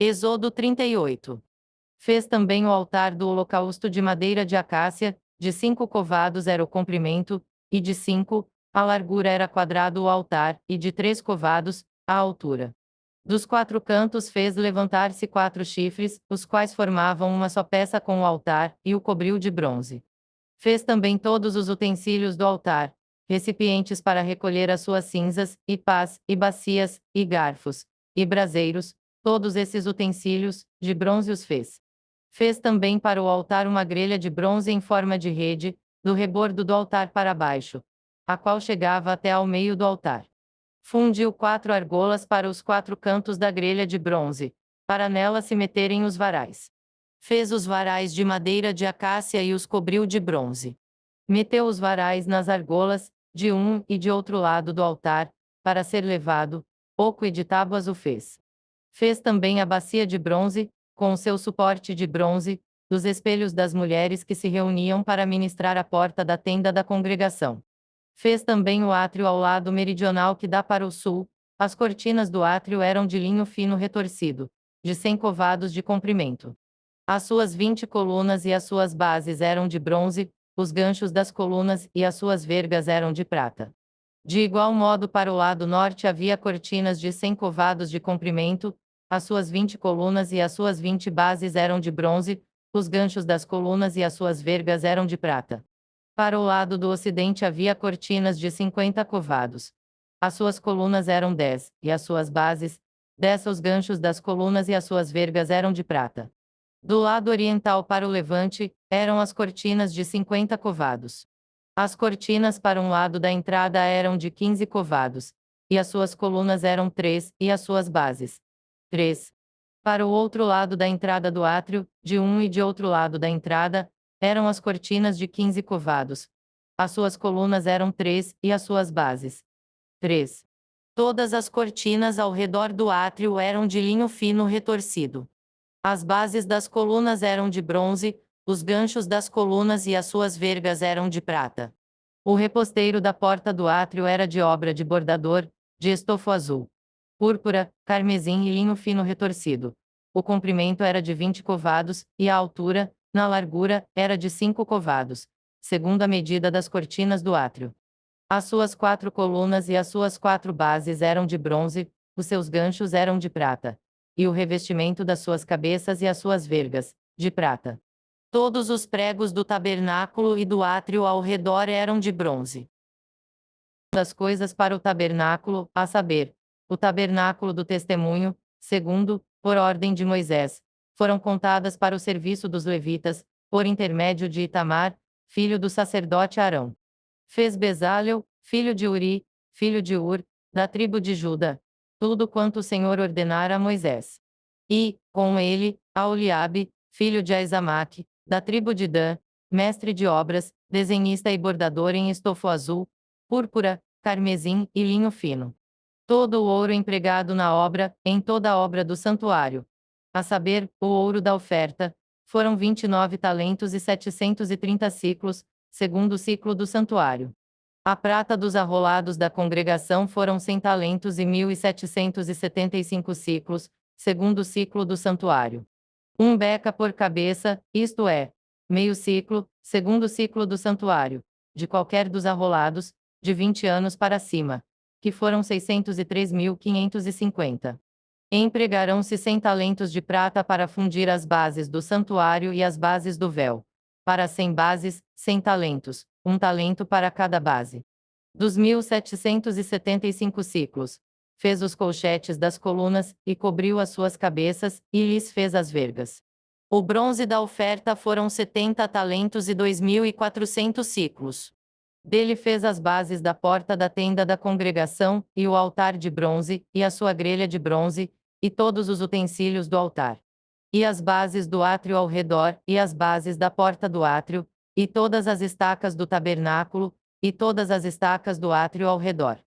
Êxodo 38. Fez também o altar do holocausto de madeira de acácia, de 5 covados era o comprimento, e de 5, a largura era quadrado o altar, e de 3 covados, a altura. Dos 4 cantos fez levantar-se 4 chifres, os quais formavam uma só peça com o altar, e o cobriu de bronze. Fez também todos os utensílios do altar, recipientes para recolher as suas cinzas, e pás, e bacias, e garfos, e braseiros, todos esses utensílios, de bronze os fez. Fez também para o altar uma grelha de bronze em forma de rede, do rebordo do altar para baixo, a qual chegava até ao meio do altar. Fundiu 4 argolas para os 4 cantos da grelha de bronze, para nela se meterem os varais. Fez os varais de madeira de acácia e os cobriu de bronze. Meteu os varais nas argolas, de um e de outro lado do altar, para ser levado, oco e de tábuas o fez. Fez também a bacia de bronze, com o seu suporte de bronze, dos espelhos das mulheres que se reuniam para ministrar à porta da tenda da congregação. Fez também o átrio ao lado meridional que dá para o sul, as cortinas do átrio eram de linho fino retorcido, de 100 covados de comprimento. As suas 20 colunas e as suas bases eram de bronze, os ganchos das colunas e as suas vergas eram de prata. De igual modo para o lado norte havia cortinas de 100 covados de comprimento, as suas 20 colunas e as suas 20 bases eram de bronze, os ganchos das colunas e as suas vergas eram de prata. Para o lado do ocidente havia cortinas de 50 covados. As suas colunas eram 10, e as suas bases, 10 os ganchos das colunas e as suas vergas eram de prata. Do lado oriental para o levante, eram as cortinas de 50 covados. As cortinas para um lado da entrada eram de 15 covados, e as suas colunas eram 3, e as suas bases 3. Para o outro lado da entrada do átrio, de um e de outro lado da entrada, eram as cortinas de 15 covados. As suas colunas eram 3, e as suas bases 3. Todas as cortinas ao redor do átrio eram de linho fino retorcido. As bases das colunas eram de bronze, os ganchos das colunas e as suas vergas eram de prata. O reposteiro da porta do átrio era de obra de bordador, de estofo azul, púrpura, carmesim e linho fino retorcido. O comprimento era de 20 covados, e a altura, na largura, era de 5 covados, segundo a medida das cortinas do átrio. As suas 4 colunas e as suas 4 bases eram de bronze, os seus ganchos eram de prata, e o revestimento das suas cabeças e as suas vergas, de prata. Todos os pregos do tabernáculo e do átrio ao redor eram de bronze. Das coisas para o tabernáculo, a saber, o tabernáculo do testemunho, segundo, por ordem de Moisés, foram contadas para o serviço dos levitas, por intermédio de Itamar, filho do sacerdote Arão. Fez Bezalel, filho de Uri, filho de Ur, da tribo de Juda, tudo quanto o Senhor ordenara a Moisés. E, com ele, a Oliabe, filho de Aizamaque, da tribo de Dan, mestre de obras, desenhista e bordador em estofo azul, púrpura, carmesim e linho fino. Todo o ouro empregado na obra, em toda a obra do santuário, a saber, o ouro da oferta, foram 29 talentos e 730 siclos, segundo o ciclo do santuário. A prata dos arrolados da congregação foram 100 talentos e 1.775 ciclos, segundo o ciclo do santuário. 1 beca por cabeça, isto é, meio ciclo, segundo o ciclo do santuário, de qualquer dos arrolados, de 20 anos para cima, que foram 603.550. Empregarão-se 100 talentos de prata para fundir as bases do santuário e as bases do véu. Para 100 bases, 100 talentos, 1 talento para cada base. Dos 1.775 ciclos, fez os colchetes das colunas, e cobriu as suas cabeças, e lhes fez as vergas. O bronze da oferta foram 70 talentos e 2.400 ciclos. Dele fez as bases da porta da tenda da congregação, e o altar de bronze, e a sua grelha de bronze, e todos os utensílios do altar. E as bases do átrio ao redor, e as bases da porta do átrio, e todas as estacas do tabernáculo, e todas as estacas do átrio ao redor.